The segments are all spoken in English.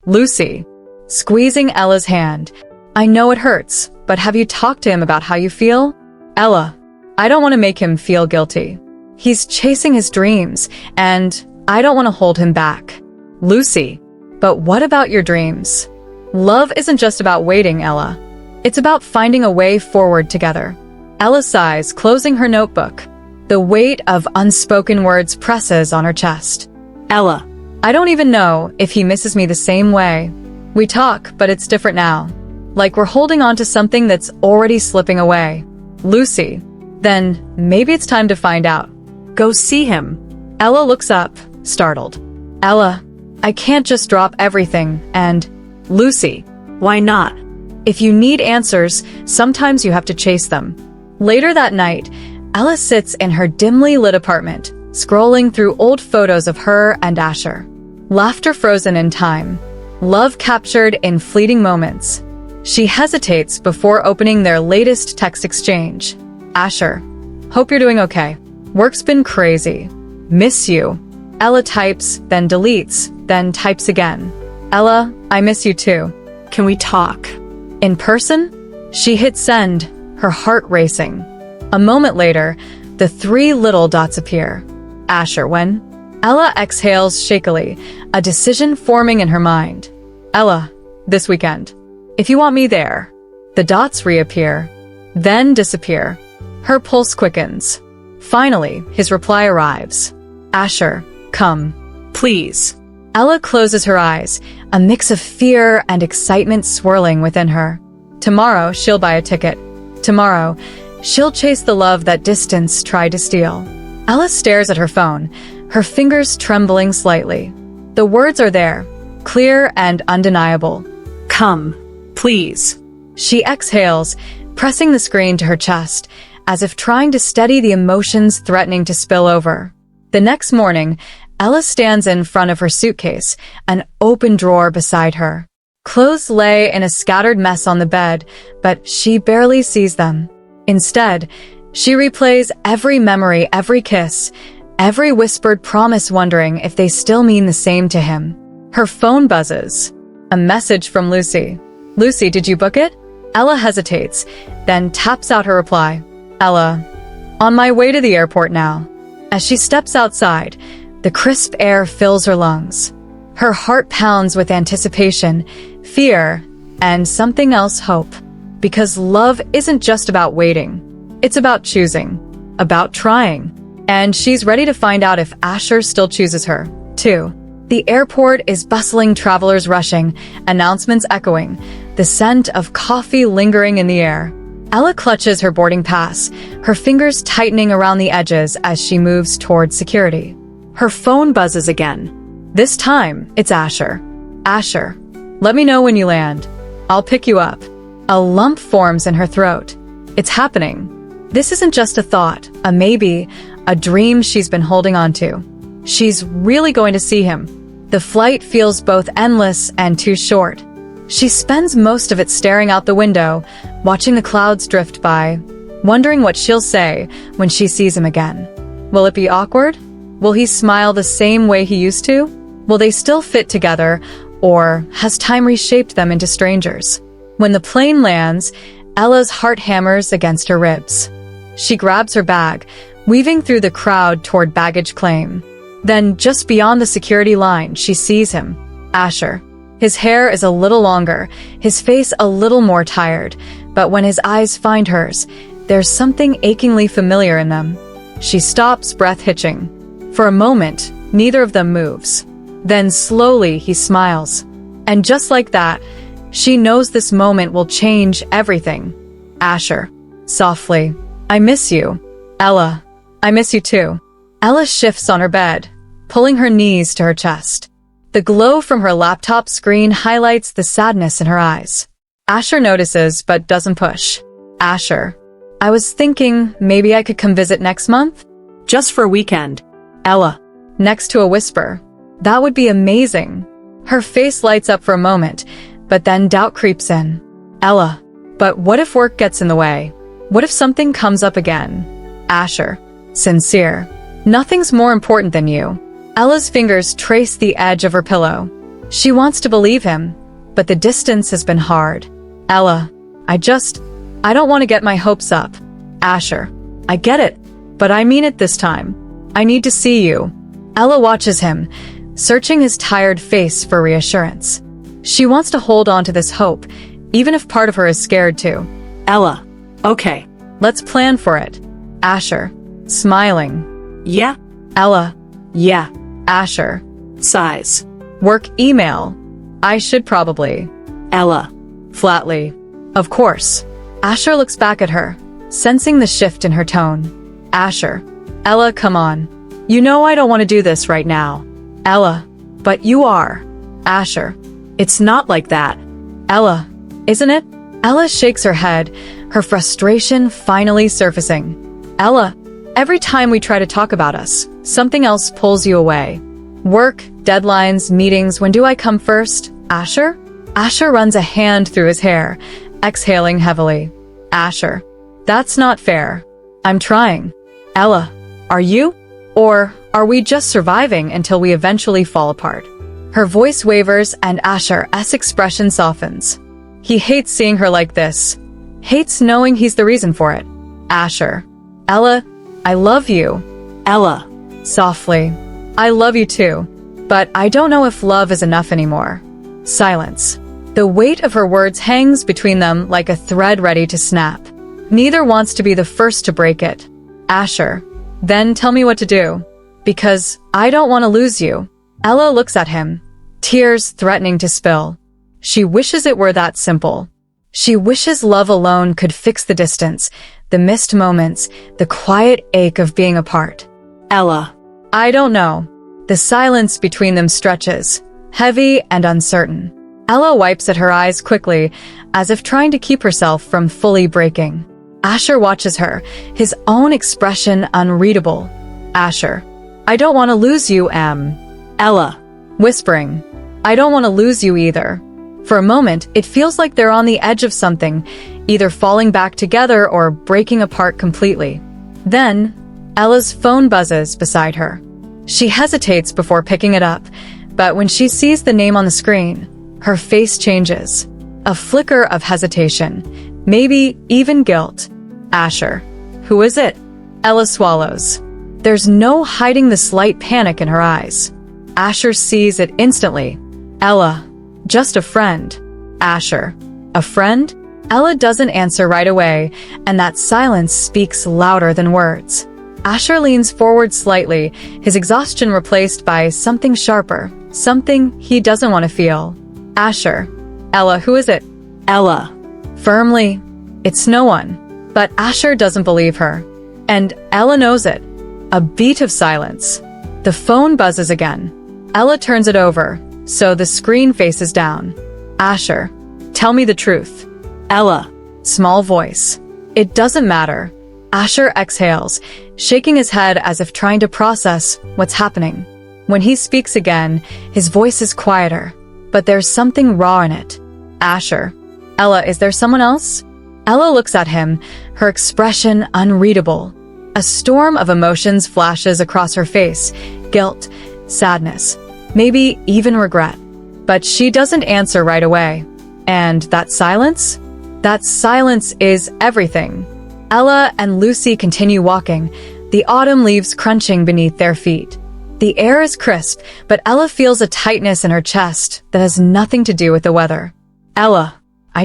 Lucy, squeezing Ella's hand. I know it hurts, but have you talked to him about how you feel? Ella, I don't want to make him feel guilty. He's chasing his dreams, and I don't want to hold him back. Lucy, but what about your dreams? Love isn't just about waiting, Ella. It's about finding a way forward together. Ella sighs, closing her notebook. The weight of unspoken words presses on her chest. Ella, I don't even know if he misses me the same way. We talk, but it's different now. Like we're holding on to something that's already slipping away. Lucy, then maybe it's time to find out. go see him. Ella looks up, startled. Ella, I can't just drop everything, and Lucy, Why not? if you need answers, sometimes you have to chase them. Later that night, Ella sits in her dimly lit apartment, scrolling through old photos of her and Asher. Laughter frozen in time. Love captured in fleeting moments. She hesitates before opening their latest text exchange. Asher, hope you're doing okay. Work's been crazy. Miss you. Ella types, then deletes, then types again. Ella, I miss you too. Can we talk? In person? She hit send, her heart racing. A moment later, the three little dots appear. Asher, when? Ella exhales shakily, a decision forming in her mind. Ella, this weekend. If you want me there. The dots reappear, then disappear. Her pulse quickens. Finally, his reply arrives. Asher, come. Please. Ella closes her eyes, a mix of fear and excitement swirling within her. Tomorrow, she'll buy a ticket. Tomorrow, she'll chase the love that distance tried to steal. Ella stares at her phone, her fingers trembling slightly. The words are there, clear and undeniable. Come. Please. She exhales, pressing the screen to her chest, as if trying to steady the emotions threatening to spill over. The next morning, Ella stands in front of her suitcase, an open drawer beside her. Clothes lay in a scattered mess on the bed, but she barely sees them. Instead, she replays every memory, every kiss, every whispered promise, wondering if they still mean the same to him. Her phone buzzes. A message from Lucy. Lucy, did you book it? Ella hesitates, then taps out her reply. Ella, on my way to the airport now. As she steps outside, the crisp air fills her lungs. Her heart pounds with anticipation, fear, and something else, hope. Because love isn't just about waiting. It's about choosing, about trying. And she's ready to find out if Asher still chooses her, too. The airport is bustling, travelers rushing, announcements echoing, the scent of coffee lingering in the air. Ella clutches her boarding pass, her fingers tightening around the edges as she moves towards security. Her phone buzzes again. This time, it's Asher. Asher, let me know when you land. I'll pick you up. A lump forms in her throat. It's happening. This isn't just a thought, a maybe, a dream she's been holding on to. She's really going to see him. The flight feels both endless and too short. She spends most of it staring out the window, watching the clouds drift by, wondering what she'll say when she sees him again. Will it be awkward? Will he smile the same way he used to? Will they still fit together, or has time reshaped them into strangers? When the plane lands, Ella's heart hammers against her ribs. She grabs her bag, weaving through the crowd toward baggage claim. Then, just beyond the security line, she sees him. Asher. His hair is a little longer, his face a little more tired, but when his eyes find hers, there's something achingly familiar in them. She stops, breath hitching. For a moment, neither of them moves. Then slowly he smiles. And just like that, she knows this moment will change everything. Asher. Softly. I miss you. Ella. I miss you too. Ella shifts on her bed, pulling her knees to her chest. The glow from her laptop screen highlights the sadness in her eyes. Asher notices, but doesn't push. Asher. I was thinking maybe I could come visit next month? Just for a weekend. Ella. Next to a whisper. That would be amazing. Her face lights up for a moment, but then doubt creeps in. Ella. But what if work gets in the way? What if something comes up again? Asher. Sincere. Nothing's more important than you. Ella's fingers trace the edge of her pillow. She wants to believe him, but the distance has been hard. Ella, I don't want to get my hopes up. Asher, I get it, but I mean it this time. I need to see you. Ella watches him, searching his tired face for reassurance. She wants to hold on to this hope, even if part of her is scared too. Ella. Okay. Let's plan for it. Asher, smiling. Yeah. Ella, Yeah. Asher, Sighs. work email. I should probably. Ella. Flatly. Of course. Asher looks back at her, sensing the shift in her tone. Asher. Ella, come on. You know I don't want to do this right now. Ella. But you are. Asher. It's not like that. Ella. Isn't it? Ella shakes her head, her frustration finally surfacing. Ella, every time we try to talk about us, something else pulls you away. Work, deadlines, meetings, when do I come first? Asher? Asher runs a hand through his hair, exhaling heavily. Asher. That's not fair. I'm trying. Ella. Are you? Or are we just surviving until we eventually fall apart? Her voice wavers and Asher's expression softens. He hates seeing her like this. Hates knowing he's the reason for it. Asher. Ella, I love you. Ella. Softly. I love you too. But I don't know if love is enough anymore. Silence. The weight of her words hangs between them like a thread ready to snap. Neither wants to be the first to break it. Asher. Then tell me what to do. Because I don't want to lose you. Ella looks at him, tears threatening to spill. She wishes it were that simple. She wishes love alone could fix the distance, the missed moments, the quiet ache of being apart. Ella. I don't know. The silence between them stretches, heavy and uncertain. Ella wipes at her eyes quickly, as if trying to keep herself from fully breaking. Asher watches her, his own expression unreadable. Asher. I don't want to lose you, Ella. Whispering. I don't want to lose you either. For a moment, it feels like they're on the edge of something, either falling back together or breaking apart completely. Then, Ella's phone buzzes beside her. She hesitates before picking it up, but when she sees the name on the screen, her face changes. A flicker of hesitation, maybe even guilt. Asher. Who is it? Ella swallows. There's no hiding the slight panic in her eyes. Asher sees it instantly. Ella. Just a friend. Asher. A friend? Ella doesn't answer right away, and that silence speaks louder than words. Asher leans forward slightly, his exhaustion replaced by something sharper, something he doesn't want to feel. Asher. Ella, who is it? Ella. Firmly. It's no one. But Asher doesn't believe her. And Ella knows it. A beat of silence. The phone buzzes again. Ella turns it over, so the screen faces down. Asher. Tell me the truth. Ella. Small voice. It doesn't matter. Asher exhales, shaking his head as if trying to process what's happening. When he speaks again, his voice is quieter, but there's something raw in it. Asher. Ella, is there someone else? Ella looks at him, her expression unreadable. A storm of emotions flashes across her face, guilt, sadness, maybe even regret. But she doesn't answer right away. And that silence? That silence is everything. Ella and Lucy continue walking, the autumn leaves crunching beneath their feet. The air is crisp, but Ella feels a tightness in her chest that has nothing to do with the weather. Ella, I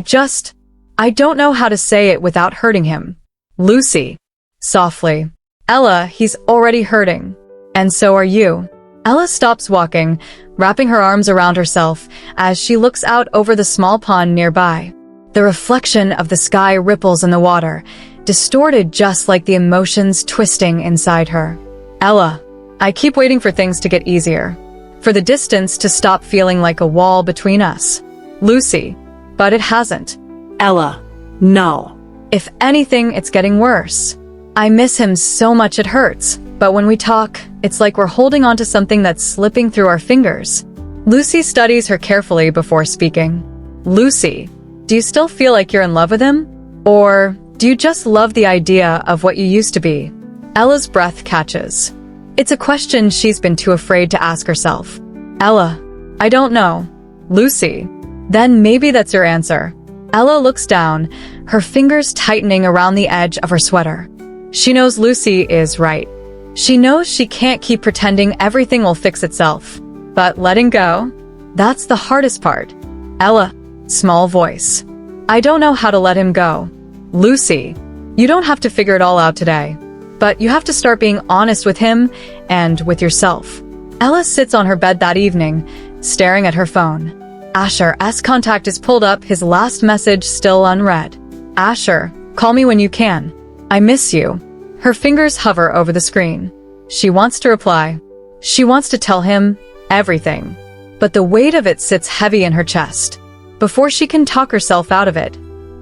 don't know how to say it without hurting him. Lucy. Softly. Ella, he's already hurting. And so are you. Ella stops walking, wrapping her arms around herself as she looks out over the small pond nearby. The reflection of the sky ripples in the water, distorted just like the emotions twisting inside her. Ella, I keep waiting for things to get easier. For the distance to stop feeling like a wall between us. Lucy. But it hasn't. Ella. No. If anything, it's getting worse. I miss him so much it hurts, but when we talk, it's like we're holding on to something that's slipping through our fingers. Lucy studies her carefully before speaking. Lucy, do you still feel like you're in love with him? Or do you just love the idea of what you used to be? Ella's breath catches. It's a question she's been too afraid to ask herself. Ella, I don't know. Lucy. Then maybe that's your answer. Ella looks down, her fingers tightening around the edge of her sweater. She knows Lucy is right. She knows she can't keep pretending everything will fix itself. But letting go? That's the hardest part. Ella, small voice. I don't know how to let him go. Lucy, you don't have to figure it all out today. But you have to start being honest with him and with yourself. Ella sits on her bed that evening, staring at her phone. Asher's contact is pulled up, his last message still unread. Asher, call me when you can. I miss you. Her fingers hover over the screen. She wants to reply. She wants to tell him everything. But the weight of it sits heavy in her chest. Before she can talk herself out of it,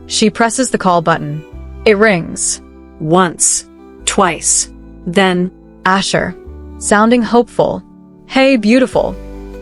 she presses the call button. It rings. Once. Twice. Then, Asher, sounding hopeful. Hey, beautiful.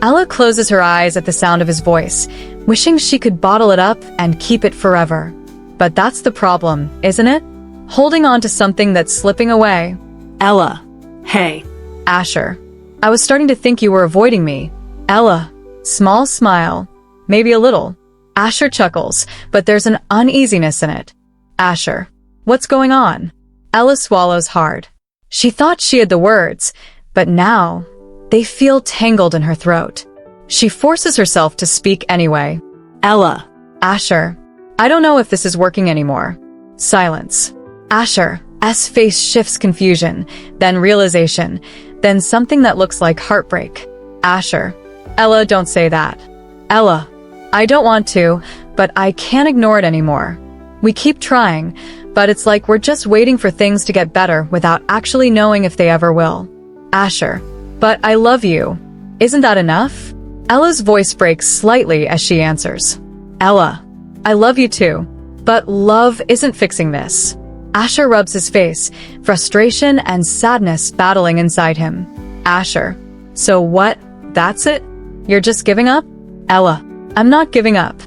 Ella closes her eyes at the sound of his voice, wishing she could bottle it up and keep it forever. But that's the problem, isn't it? Holding on to something that's slipping away. Ella. Hey. Asher, I was starting to think you were avoiding me. Ella, small smile. Maybe a little. Asher chuckles, but there's an uneasiness in it. Asher, what's going on? Ella swallows hard. She thought she had the words, but now they feel tangled in her throat. She forces herself to speak anyway. Ella. Asher, I don't know if this is working anymore. Silence. Asher's face shifts, confusion, then realization, then something that looks like heartbreak. Asher. Ella, don't say that. Ella. I don't want to, but I can't ignore it anymore. We keep trying, but it's like we're just waiting for things to get better without actually knowing if they ever will. Asher. But I love you. Isn't that enough? Ella's voice breaks slightly as she answers. Ella. I love you too. But love isn't fixing this. Asher rubs his face, frustration and sadness battling inside him. Asher. So what? That's it? You're just giving up? Ella. I'm not giving up.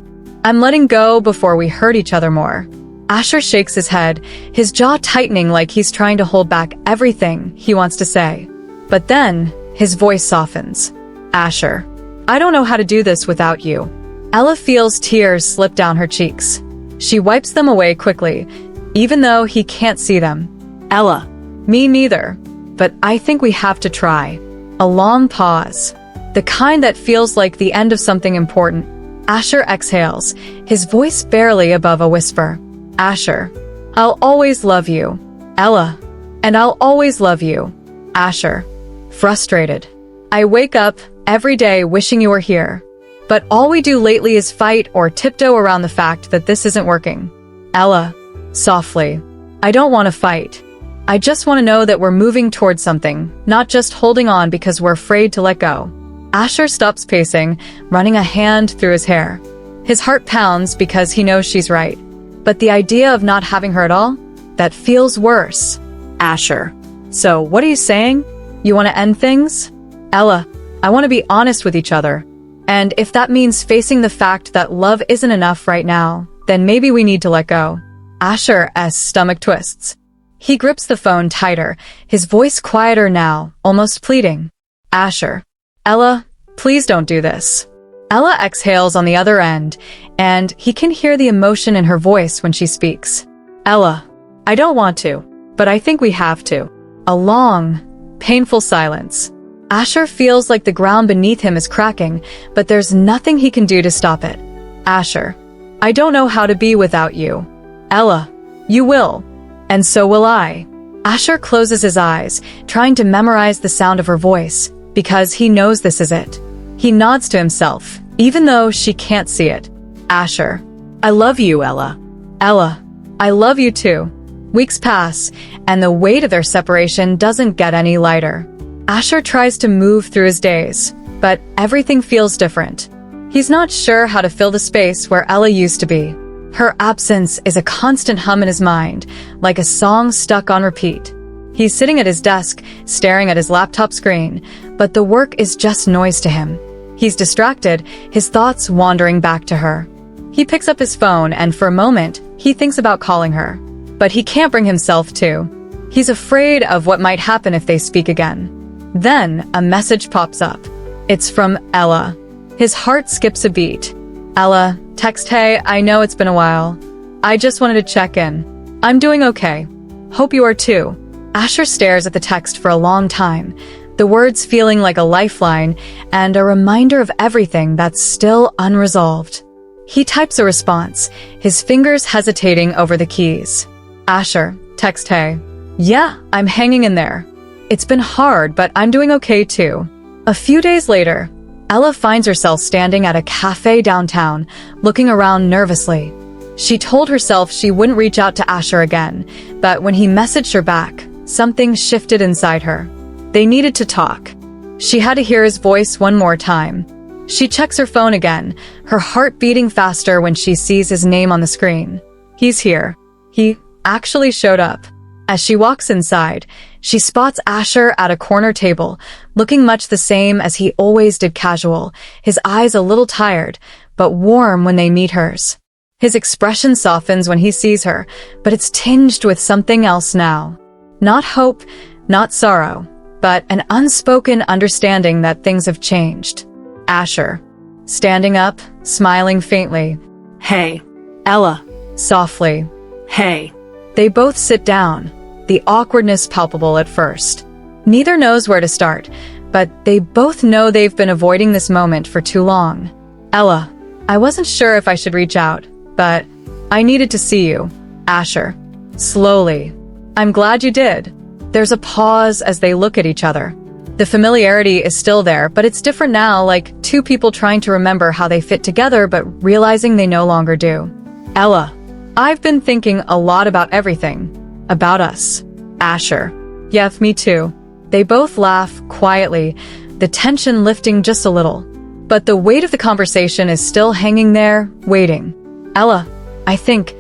I'm letting go before we hurt each other more. Asher shakes his head, his jaw tightening like he's trying to hold back everything he wants to say. But then, his voice softens. Asher. I don't know how to do this without you. Ella feels tears slip down her cheeks. She wipes them away quickly, even though he can't see them. Ella. Me neither. But I think we have to try. A long pause. The kind that feels like the end of something important. Asher exhales, his voice barely above a whisper. Asher. I'll always love you. Ella. And I'll always love you. Asher. Frustrated. I wake up every day wishing you were here. But all we do lately is fight or tiptoe around the fact that this isn't working. Ella. Softly. I don't want to fight. I just want to know that we're moving towards something, not just holding on because we're afraid to let go. Asher stops pacing, running a hand through his hair. His heart pounds because he knows she's right. But the idea of not having her at all? That feels worse. Asher. So, what are you saying? You want to end things? Ella. I want to be honest with each other. And if that means facing the fact that love isn't enough right now, then maybe we need to let go. Asher's stomach twists. He grips the phone tighter, his voice quieter now, almost pleading. Asher. Ella, please don't do this. Ella exhales on the other end, and he can hear the emotion in her voice when she speaks. Ella. I don't want to, but I think we have to. A long, painful silence. Asher feels like the ground beneath him is cracking, but there's nothing he can do to stop it. Asher. I don't know how to be without you. Ella. You will. And so will I. Asher closes his eyes, trying to memorize the sound of her voice, because he knows this is it. He nods to himself, even though she can't see it. Asher. I love you, Ella. Ella. I love you too. Weeks pass, and the weight of their separation doesn't get any lighter. Asher tries to move through his days, but everything feels different. He's not sure how to fill the space where Ella used to be. Her absence is a constant hum in his mind, like a song stuck on repeat. He's sitting at his desk, staring at his laptop screen, but the work is just noise to him. He's distracted, his thoughts wandering back to her. He picks up his phone and for a moment, he thinks about calling her. But he can't bring himself to. He's afraid of what might happen if they speak again. Then, a message pops up. It's from Ella. His heart skips a beat. Ella, text hey, I know it's been a while. I just wanted to check in. I'm doing okay. Hope you are too. Asher stares at the text for a long time, the words feeling like a lifeline and a reminder of everything that's still unresolved. He types a response, his fingers hesitating over the keys. Asher, text hey. Yeah, I'm hanging in there. It's been hard, but I'm doing okay too. A few days later, Ella finds herself standing at a cafe downtown, looking around nervously. She told herself she wouldn't reach out to Asher again, but when he messaged her back, something shifted inside her. They needed to talk. She had to hear his voice one more time. She checks her phone again, her heart beating faster when she sees his name on the screen. He's here. He actually showed up. As she walks inside, she spots Asher at a corner table, looking much the same as he always did, casual, his eyes a little tired, but warm when they meet hers. His expression softens when he sees her, but it's tinged with something else now. Not hope, not sorrow, but an unspoken understanding that things have changed. Asher, standing up, smiling faintly. Hey. Ella. Softly. Hey. They both sit down, the awkwardness palpable at first. Neither knows where to start, but they both know they've been avoiding this moment for too long. Ella, I wasn't sure if I should reach out, but I needed to see you. Asher, slowly. I'm glad you did. There's a pause as they look at each other. The familiarity is still there, but it's different now, like two people trying to remember how they fit together but realizing they no longer do. Ella, I've been thinking a lot about everything. About us. Asher. Yeah, me too. They both laugh quietly, the tension lifting just a little. But the weight of the conversation is still hanging there, waiting. Ella, I think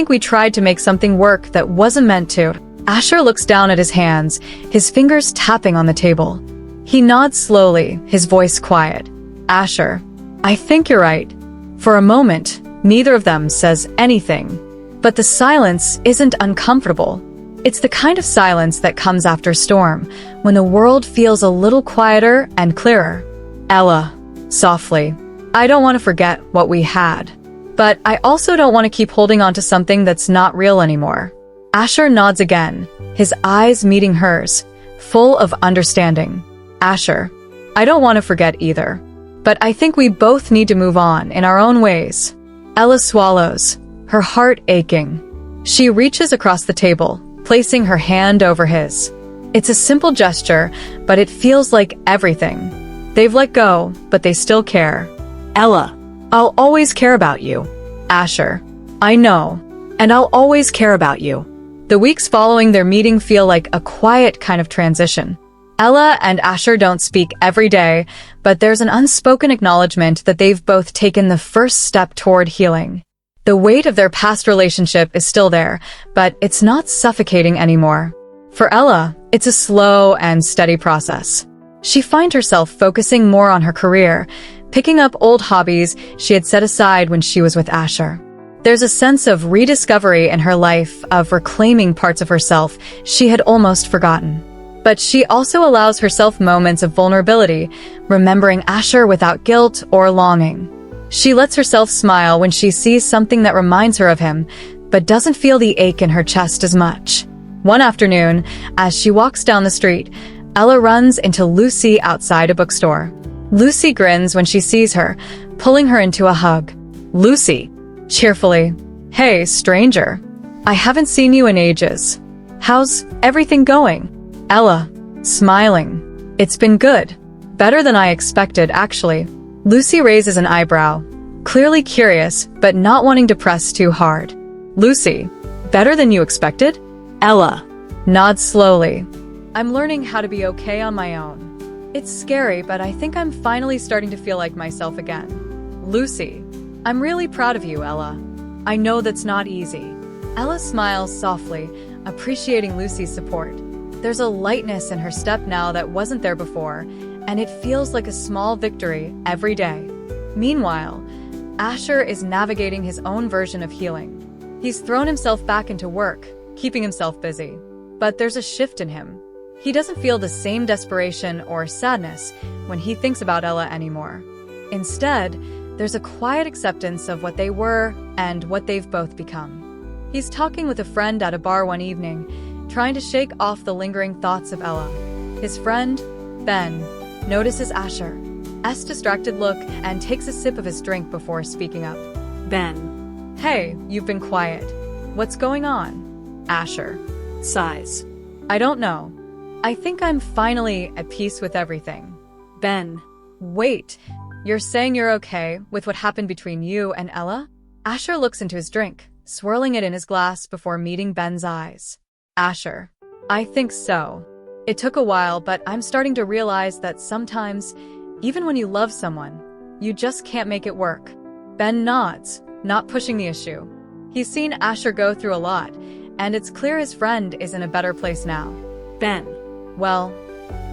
we tried to make something work that wasn't meant to. Asher looks down at his hands, his fingers tapping on the table. He nods slowly, his voice quiet. Asher, I think you're right. For a moment, neither of them says anything. But the silence isn't uncomfortable. It's the kind of silence that comes after a storm, when the world feels a little quieter and clearer. Ella, softly, I don't want to forget what we had. But I also don't want to keep holding on to something that's not real anymore. Asher nods again, his eyes meeting hers, full of understanding. Asher, I don't want to forget either. But I think we both need to move on in our own ways. Ella swallows, her heart aching. She reaches across the table, placing her hand over his. It's a simple gesture, but it feels like everything. They've let go, but they still care. Ella. I'll always care about you. Asher. I know. And I'll always care about you. The weeks following their meeting feel like a quiet kind of transition. Ella and Asher don't speak every day, but there's an unspoken acknowledgement that they've both taken the first step toward healing. The weight of their past relationship is still there, but it's not suffocating anymore. For Ella, it's a slow and steady process. She finds herself focusing more on her career, picking up old hobbies she had set aside when she was with Asher. There's a sense of rediscovery in her life, of reclaiming parts of herself she had almost forgotten. But she also allows herself moments of vulnerability, remembering Asher without guilt or longing. She lets herself smile when she sees something that reminds her of him, but doesn't feel the ache in her chest as much. One afternoon, as she walks down the street, Ella runs into Lucy outside a bookstore. Lucy grins when she sees her, pulling her into a hug. Lucy, cheerfully, hey, stranger. I haven't seen you in ages. How's everything going? Ella, smiling. It's been good. Better than I expected, actually. Lucy raises an eyebrow, clearly curious, but not wanting to press too hard. Lucy, better than you expected? Ella nods slowly. I'm learning how to be okay on my own. It's scary, but I think I'm finally starting to feel like myself again. Lucy, I'm really proud of you, Ella. I know that's not easy. Ella smiles softly, appreciating Lucy's support. There's a lightness in her step now that wasn't there before, and it feels like a small victory every day. Meanwhile, Asher is navigating his own version of healing. He's thrown himself back into work, keeping himself busy. But there's a shift in him. He doesn't feel the same desperation or sadness when he thinks about Ella anymore. Instead, there's a quiet acceptance of what they were and what they've both become. He's talking with a friend at a bar one evening, trying to shake off the lingering thoughts of Ella. His friend, Ben, notices Asher's distracted look and takes a sip of his drink before speaking up. Ben. Hey, you've been quiet. What's going on? Asher Sighs. I don't know. I think I'm finally at peace with everything. Ben. Wait, you're saying you're okay with what happened between you and Ella? Asher looks into his drink, swirling it in his glass before meeting Ben's eyes. Asher, I think so. It took a while, but I'm starting to realize that sometimes, even when you love someone, you just can't make it work. Ben nods, not pushing the issue. He's seen Asher go through a lot, and it's clear his friend is in a better place now. Ben. Well,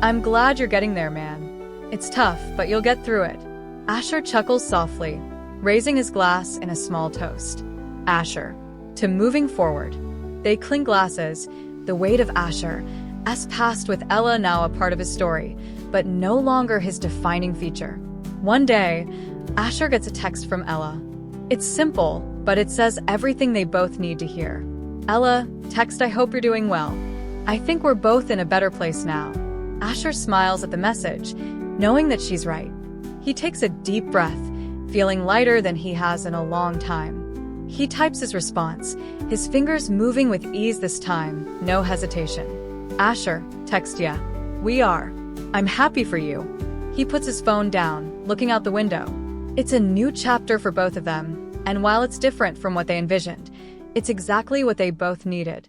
I'm glad you're getting there, man. It's tough, but you'll get through it. Asher chuckles softly, raising his glass in a small toast. Asher, to moving forward. They clink glasses, the weight of Asher's past with Ella now a part of his story, but no longer his defining feature. One day, Asher gets a text from Ella. It's simple, but it says everything they both need to hear. Ella, text, I hope you're doing well. I think we're both in a better place now. Asher smiles at the message, knowing that she's right. He takes a deep breath, feeling lighter than he has in a long time. He types his response, his fingers moving with ease this time, no hesitation. Asher, text ya. We are. I'm happy for you. He puts his phone down, looking out the window. It's a new chapter for both of them, and while it's different from what they envisioned, it's exactly what they both needed.